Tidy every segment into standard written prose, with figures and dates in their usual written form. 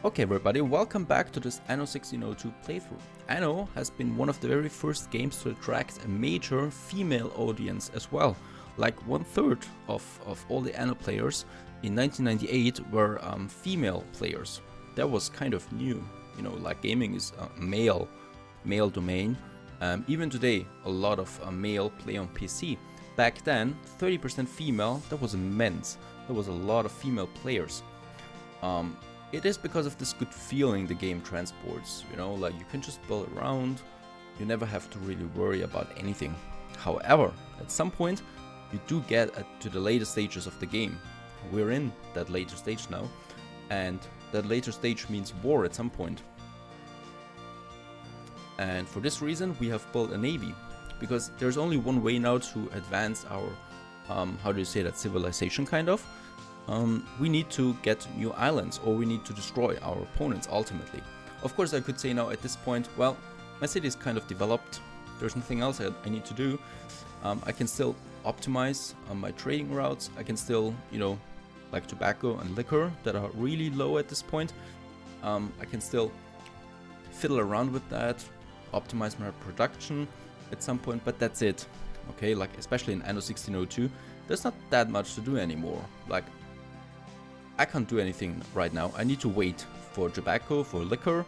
Okay everybody, welcome back to this Anno 1602 playthrough. Anno has been one of the very first games to attract a major female audience as well. Like 1/3 of all the Anno players in 1998 were female players. That was kind of new, you know, like gaming is a male domain. Even today, a lot of male play on PC. Back then, 30% female, that was immense. There was a lot of female players. It is because of this good feeling the game transports, you know, like you can just build around, you never have to really worry about anything. However, at some point, you do get to the later stages of the game. We're in that later stage now, and that later stage means war at some point. And for this reason, we have built a navy, because there's only one way now to advance our, how do you say that, civilization kind of. We need to get new islands, or we need to destroy our opponents ultimately. Of course, I could say now at this point, well, my city is kind of developed, there's nothing else I need to do. I can still optimize my trading routes, I can still, you know, like tobacco and liquor that are really low at this point. I can still fiddle around with that, optimize my production at some point, but that's it. Okay, like especially in Anno 1602, there's not that much to do anymore. Like, I can't do anything right now. I need to wait for tobacco, for liquor,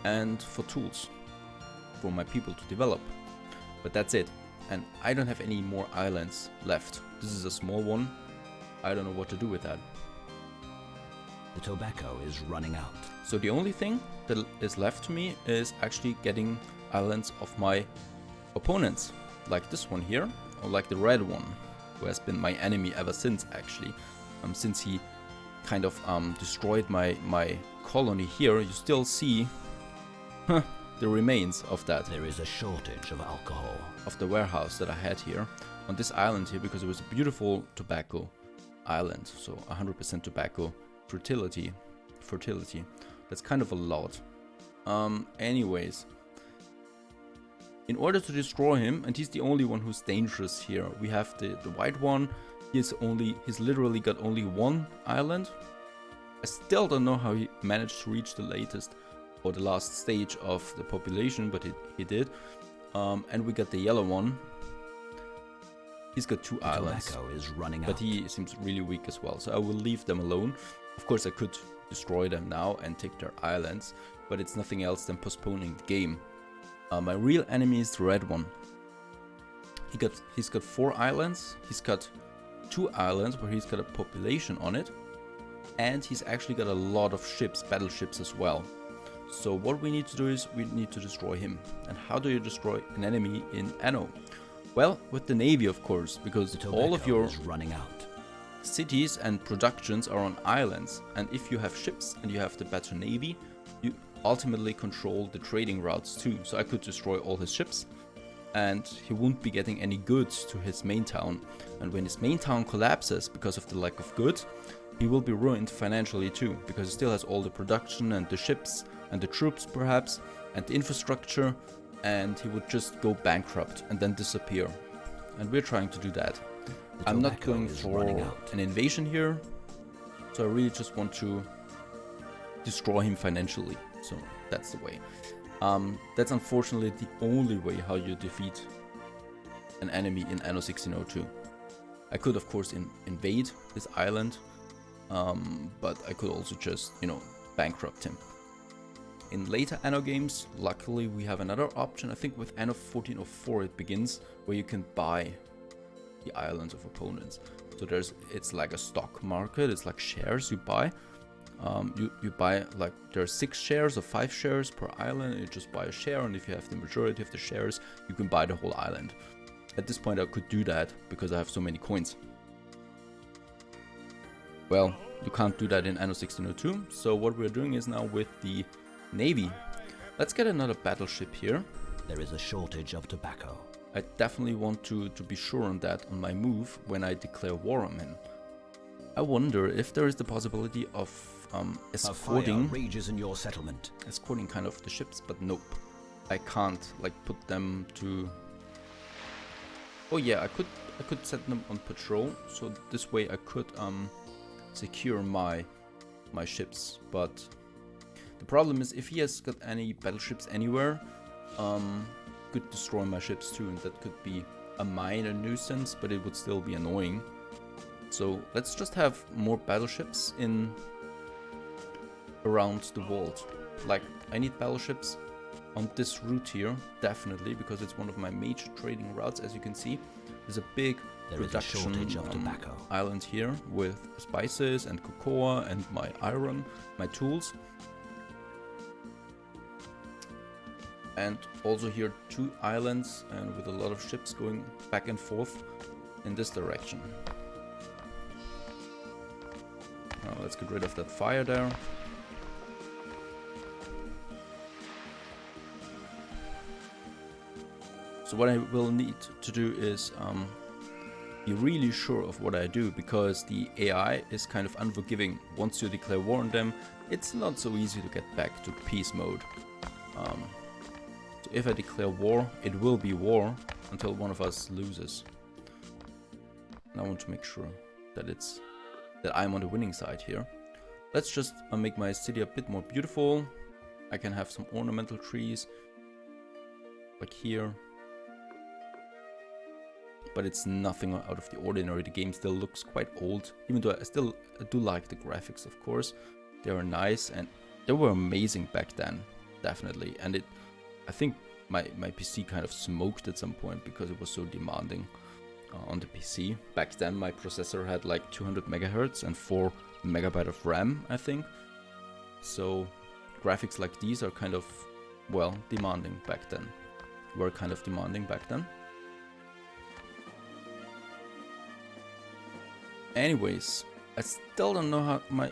and for tools for my people to develop. But that's it. And I don't have any more islands left. This is a small one. I don't know what to do with that. The tobacco is running out. So the only thing that is left to me is actually getting islands of my opponents. Like this one here, or like the red one, who has been my enemy ever since actually. Since he kind of destroyed my colony here, you still see the remains of that. There is a shortage of alcohol. Of the warehouse that I had here on this island here, because it was a beautiful tobacco island. So 100% tobacco fertility. That's kind of a lot. Anyways, in order to destroy him, and he's the only one who's dangerous here, we have the white one. He's literally got only one island. I still don't know how he managed to reach the latest or the last stage of the population, but he did. And we got the yellow one. He's got two islands, Tobacco is running but out. he seems really weak as well. So I will leave them alone. Of course, I could destroy them now and take their islands, but it's nothing else than postponing the game. My real enemy is the red one. He's got 4 islands. He's got 2 islands where he's got a population on it, and he's actually got a lot of ships, battleships as well. So what we need to do is we need to destroy him. And how do you destroy an enemy in Anno? Well, with the navy, of course, because all of your is running out. cities and productions are on islands, and if you have ships and you have the better navy, you ultimately control the trading routes too. So I could destroy all his ships, and he won't be getting any goods to his main town. And when his main town collapses because of the lack of goods, he will be ruined financially too, because he still has all the production and the ships and the troops perhaps and the infrastructure, and he would just go bankrupt and then disappear. And we're trying to do that. I'm not going for an invasion here, so I really just want to destroy him financially. So that's the way. That's unfortunately the only way how you defeat an enemy in Anno 1602. I could of course invade this island, but I could also just, you know, bankrupt him. In later Anno games, luckily we have another option. I think with Anno 1404 it begins, where you can buy the islands of opponents. So it's like a stock market, it's like shares you buy. You buy, like, there are 6 shares or 5 shares per island, and you just buy a share, and if you have the majority of the shares, you can buy the whole island. At this point I could do that because I have so many coins. Well, you can't do that in Anno 1602, so what we're doing is now with the navy. Let's get another battleship here. There is a shortage of tobacco. I definitely want to be sure on that on my move when I declare war on him. I wonder if there is the possibility of escorting. A fire rages in your settlement. Escorting kind of the ships, but nope. I can't like put them to. Oh yeah, I could set them on patrol, so this way I could secure my ships, but The problem is if he has got any battleships anywhere, could destroy my ships too, and that could be a minor nuisance, but it would still be annoying. So let's just have more battleships in around the world. Like, I need battleships on this route here, definitely, because it's one of my major trading routes. As you can see, there's a big production island here with spices and cocoa and my iron, my tools. And also here 2 islands and with a lot of ships going back and forth in this direction. Let's get rid of that fire there. So what I will need to do is be really sure of what I do, because the AI is kind of unforgiving. Once you declare war on them, it's not so easy to get back to peace mode. So if I declare war, it will be war until one of us loses. And I want to make sure that I'm on the winning side here. Let's just make my city a bit more beautiful. I can have some ornamental trees, like here. But it's nothing out of the ordinary. The game still looks quite old, even though I do like the graphics, of course. They are nice and they were amazing back then, definitely. And I think my PC kind of smoked at some point because it was so demanding on the PC. Back then my processor had like 200 megahertz and 4 megabyte of RAM, I think. So graphics like these are kind of, well, demanding back then. Were kind of demanding back then. Anyways, I still don't know how my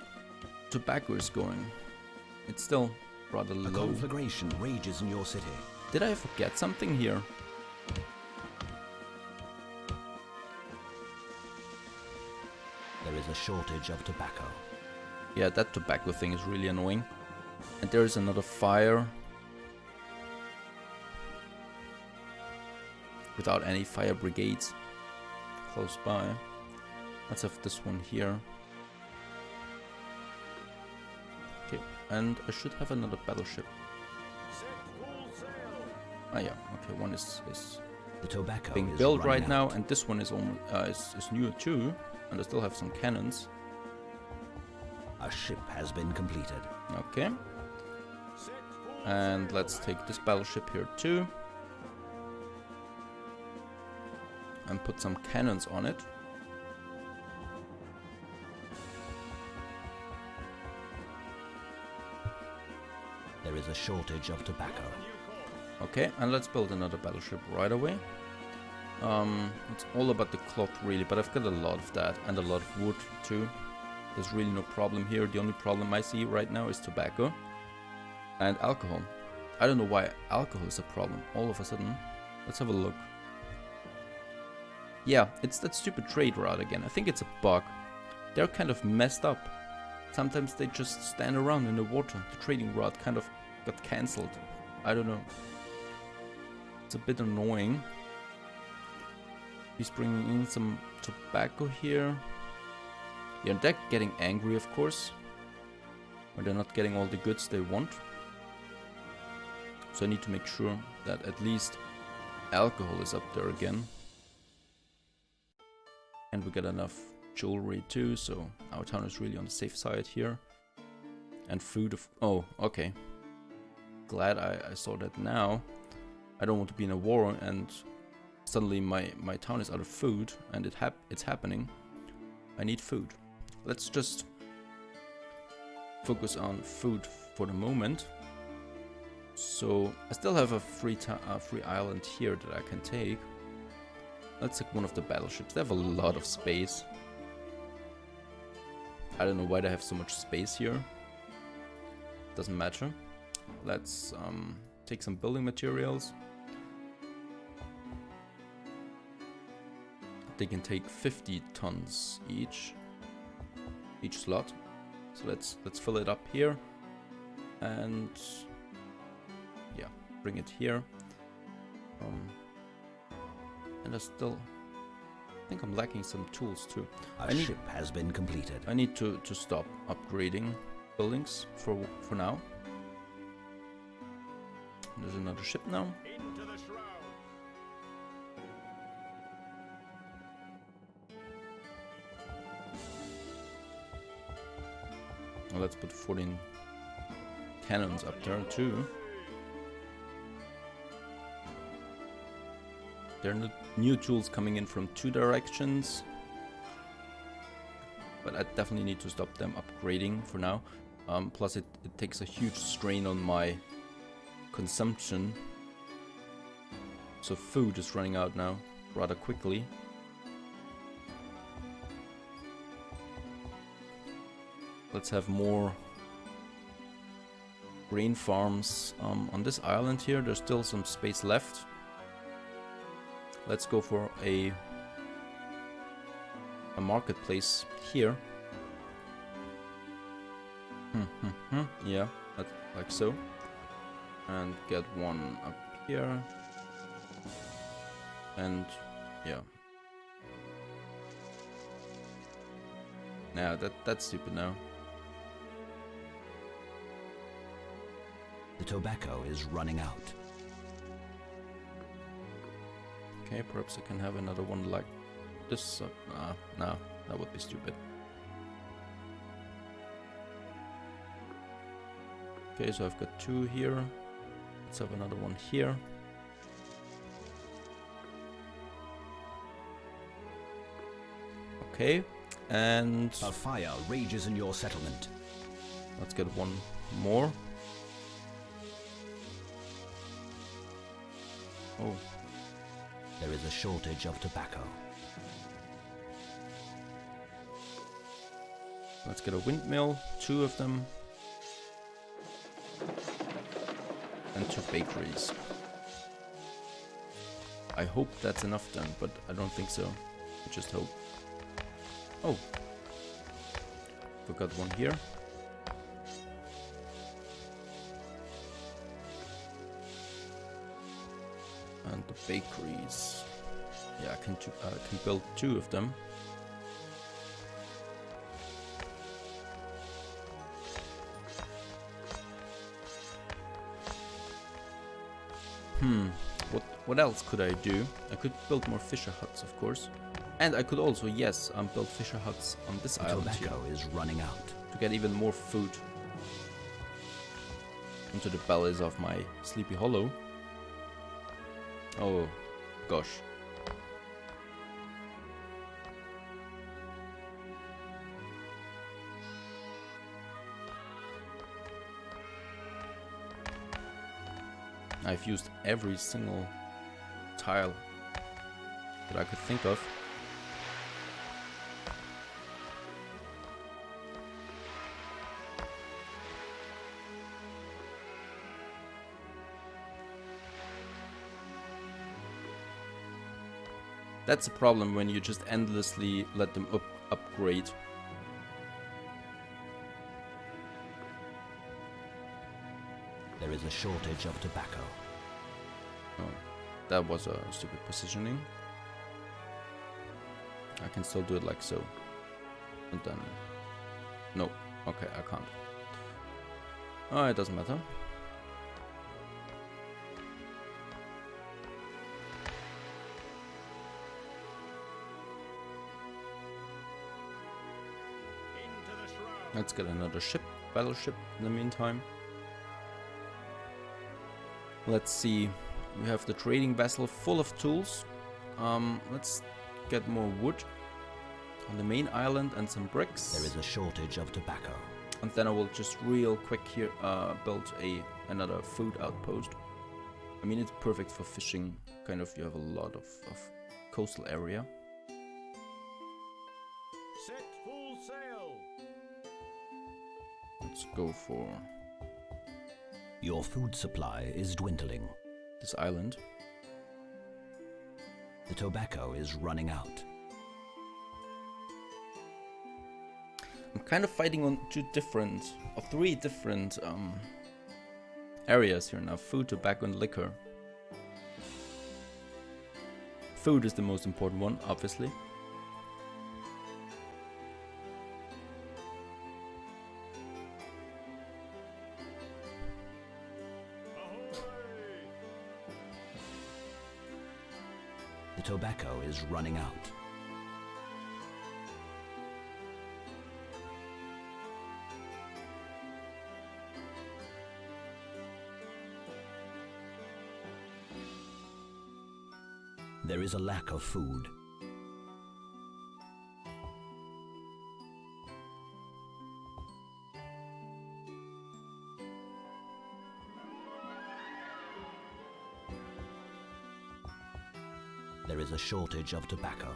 tobacco is going. It's still rather low. A conflagration rages in your city. Did I forget something here? There is a shortage of tobacco. Yeah, that tobacco thing is really annoying. And there is another fire. Without any fire brigades close by. Let's have this one here. Okay, and I should have another battleship. Ah yeah, okay, one is the tobacco being built right now, and this one is almost is new too, and I still have some cannons. A ship has been completed. Okay. And let's take this battleship here too. And put some cannons on it. There is a shortage of tobacco. Okay, and let's build another battleship right away. It's all about the cloth really, but I've got a lot of that and a lot of wood too. There's really no problem here. The only problem I see right now is tobacco and alcohol. I don't know why alcohol is a problem all of a sudden. Let's have a look. Yeah, it's that stupid trade route again. I think it's a bug. They're kind of messed up. Sometimes they just stand around in the water. The trading route kind of got cancelled. I don't know. It's a bit annoying. He's bringing in some tobacco here. Yeah, they're getting angry, of course, when they're not getting all the goods they want. So I need to make sure that at least alcohol is up there again. And we get enough jewelry too, so our town is really on the safe side here. And food oh, okay. Glad I saw that now. I don't want to be in a war and suddenly my town is out of food, and it's happening. I need food. Let's just focus on food for the moment. So I still have a free island here that I can take. Let's take one of the battleships. They have a lot of space. I don't know why they have so much space here. Doesn't matter. Let's take some building materials. They can take 50 tons each slot. So let's fill it up here, and yeah, bring it here. And I think I'm lacking some tools too. A ship has been completed. I need to stop upgrading buildings for now. There's another ship now. Into the shroud. Well, let's put 14 cannons up there too. There are new tools coming in from 2 directions. But I definitely need to stop them upgrading for now. Plus it takes a huge strain on my consumption. So food is running out now rather quickly. Let's have more grain farms on this island here. There's still some space left. Let's go for a marketplace here. Yeah, like so. And get one up here. And yeah. Nah, that's stupid now. The tobacco is running out. Okay, perhaps I can have another one like this. Nah, that would be stupid. Okay, so I've got 2 here. Let's have another one here. Okay, and A fire rages in your settlement. let's get one more. Oh, There is a shortage of tobacco. let's get a windmill, 2 of them. And 2 bakeries. I hope that's enough then, but I don't think so. I just hope. Oh, forgot one here. And the bakeries. Yeah, I can build 2 of them. What else could I do? I could build more fisher huts, of course. And I could also, yes, build fisher huts on this The island here tobacco is running out. to get even more food into the bellies of my Sleepy Hollow. Oh, gosh. I've used every single tile that I could think of. That's a problem when you just endlessly let them upgrade. There is a shortage of tobacco. Oh, that was a stupid positioning. I can still do it like so. And then... No. Okay, I can't. Oh, it doesn't matter. Into the shroud. Let's get another ship, battleship in the meantime. Let's see. We have the trading vessel full of tools. Let's get more wood on the main island and some bricks. There is a shortage of tobacco. And then I will just real quick here build another food outpost. I mean, it's perfect for fishing. Kind of, you have a lot of coastal area. Set full sail. Let's go for Your food supply is dwindling. this island. The tobacco is running out. I'm kind of fighting on 3 different areas here now. Food, tobacco, and liquor. Food is the most important one, obviously. Ahoy! The tobacco is running out. There is a lack of food. There is a shortage of tobacco.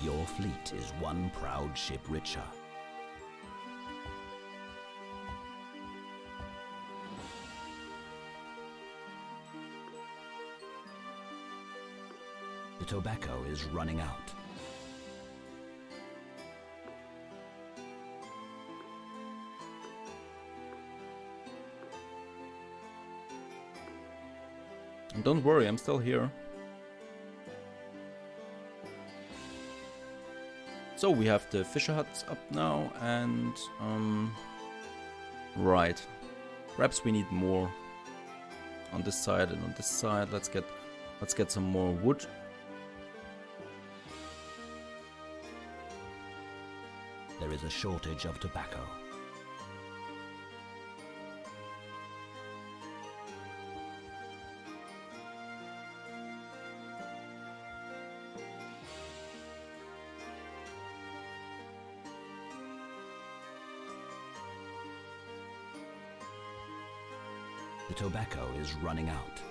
Your fleet is one proud ship richer. The tobacco is running out. And don't worry, I'm still here. So we have the fisher huts up now, and right. Perhaps we need more on this side and on this side. Let's get some more wood. There is a shortage of tobacco. The tobacco is running out.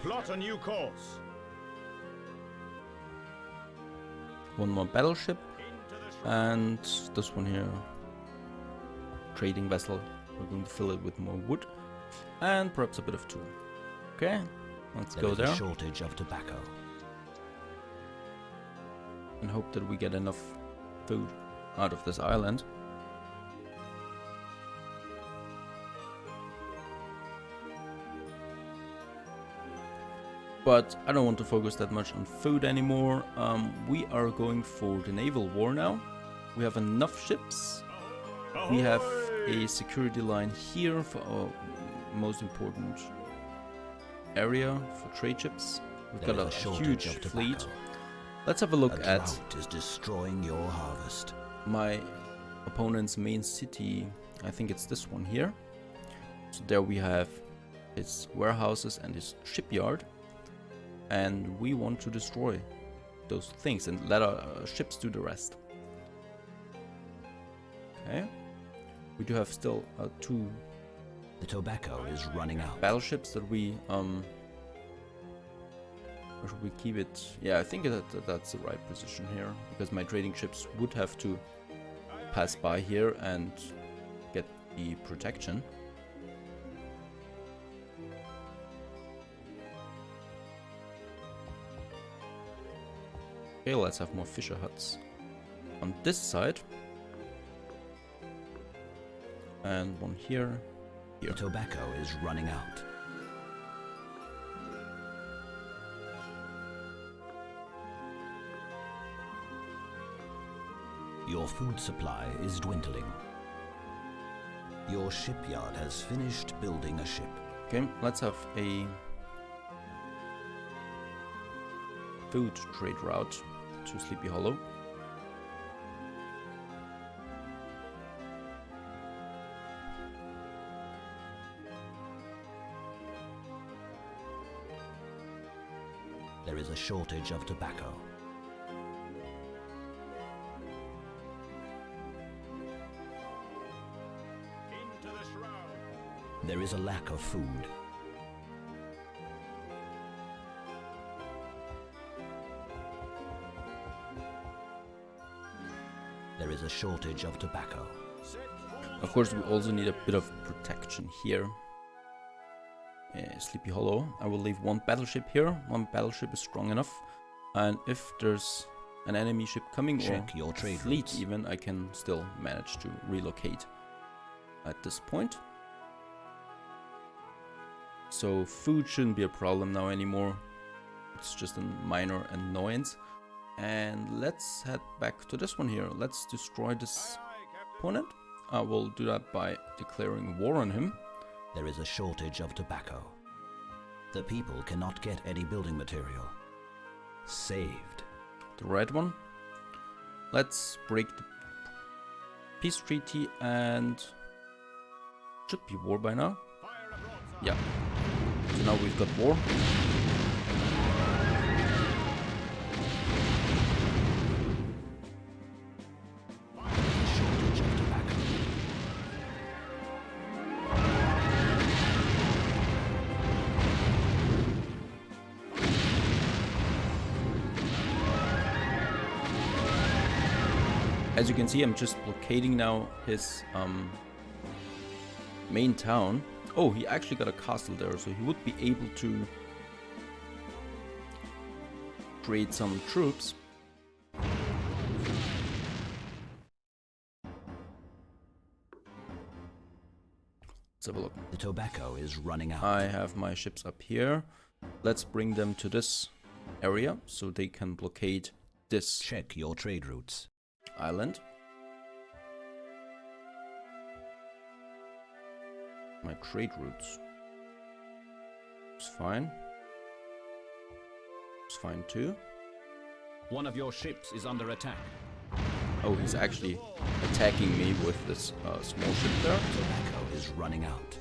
Plot a new course. One more battleship, Into the shroud. and this one here, trading vessel. We're going to fill it with more wood, and perhaps a bit of tool. Okay, let's There go is there a shortage of tobacco. and hope that we get enough food out of this island. But I don't want to focus that much on food anymore. We are going for the naval war now. We have enough ships. We have a security line here for our most important area for trade ships. We've There got is a shortage huge of fleet. tobacco. Let's have a A look at drought is destroying your harvest. my opponent's main city. I think it's this one here. So there we have his warehouses and his shipyard. And we want to destroy those things and let our ships do the rest. Okay. We do have still two The tobacco is running out. battleships that we or should we keep it? Yeah, I think that's the right position here, because my trading ships would have to pass by here and get the protection. Okay, let's have more fisher huts on this side. And one here. The tobacco is running out. Your food supply is dwindling. Your shipyard has finished building a ship. Okay, let's have a food trade route to Sleepy Hollow. There is a shortage of tobacco. Into the shroud. There is a lack of food. There is a shortage of tobacco. Set full Of course, we sail. also need a bit of protection here. Sleepy Hollow. I will leave one battleship here. One battleship is strong enough. And if there's an enemy ship coming, Check or your a trade fleet routes. even, I can still manage to relocate. at this point. So food shouldn't be a problem now anymore. It's just a minor annoyance. And let's head back to this one here. Let's destroy this opponent. I will do that by declaring war on him. There is a shortage of tobacco. The people cannot get any building material. Saved. The red one. Let's break the peace treaty and should be war by now. Yeah. So now we've got war. Shortage of tobacco. As you can see, I'm just blockading now his main town. Oh, he actually got a castle there, so he would be able to create some troops. Let's have a look. The tobacco is running out. I have my ships up here. Let's bring them to this area so they can blockade this Check your trade routes. island. My trade routes. It's fine. It's fine too. One of your ships is under attack. Oh, he's actually attacking me with this small ship there. Tobacco is running out.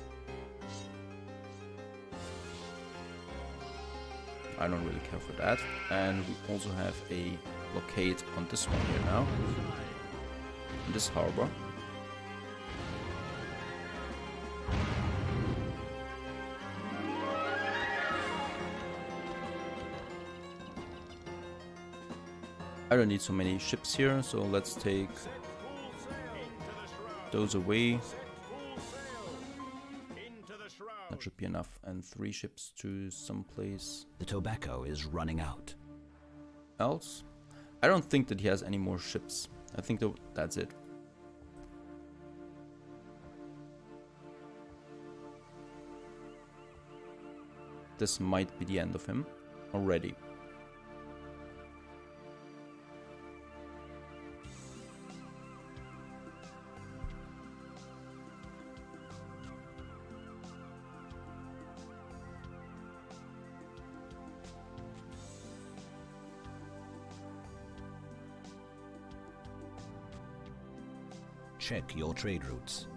I don't really care for that. And we also have a blockade on this one here now. In this harbor. I don't need so many ships here, so let's take those away. That should be enough. And 3 ships to someplace The tobacco is running out. else. I don't think that he has any more ships. I think that's it. This might be the end of him already. Check your trade routes.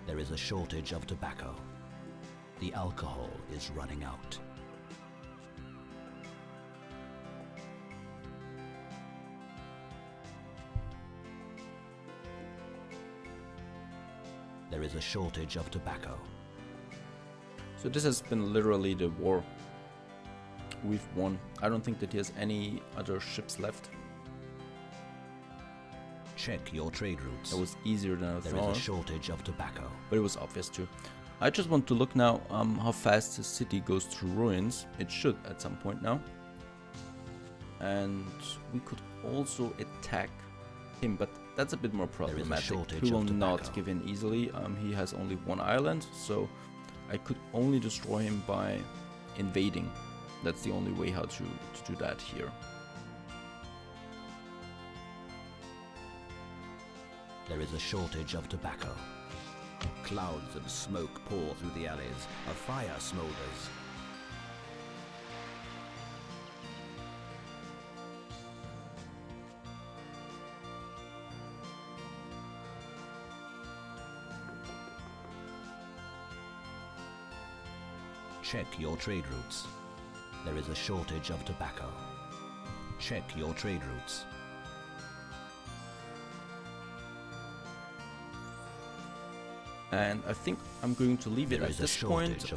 There is a shortage of tobacco. The alcohol is running out. There is a shortage of tobacco. So this has been literally the war we've won. I don't think that he has any other ships left. Check your trade routes. That was easier than I There thought, is a shortage of tobacco. but it was obvious too. I just want to look now how fast the city goes through ruins. It should at some point now. And we could also attack him, but that's a bit more problematic. shortage He will of not tobacco. give in easily. He has only 1 island, so I could only destroy him by invading. That's the only way how to do that here. There is a shortage of tobacco. Clouds of smoke pour through the alleys. A fire smolders. Check your trade routes. There is a shortage of tobacco. Check your trade routes. And I think I'm going to leave it There at is a this shortage point. of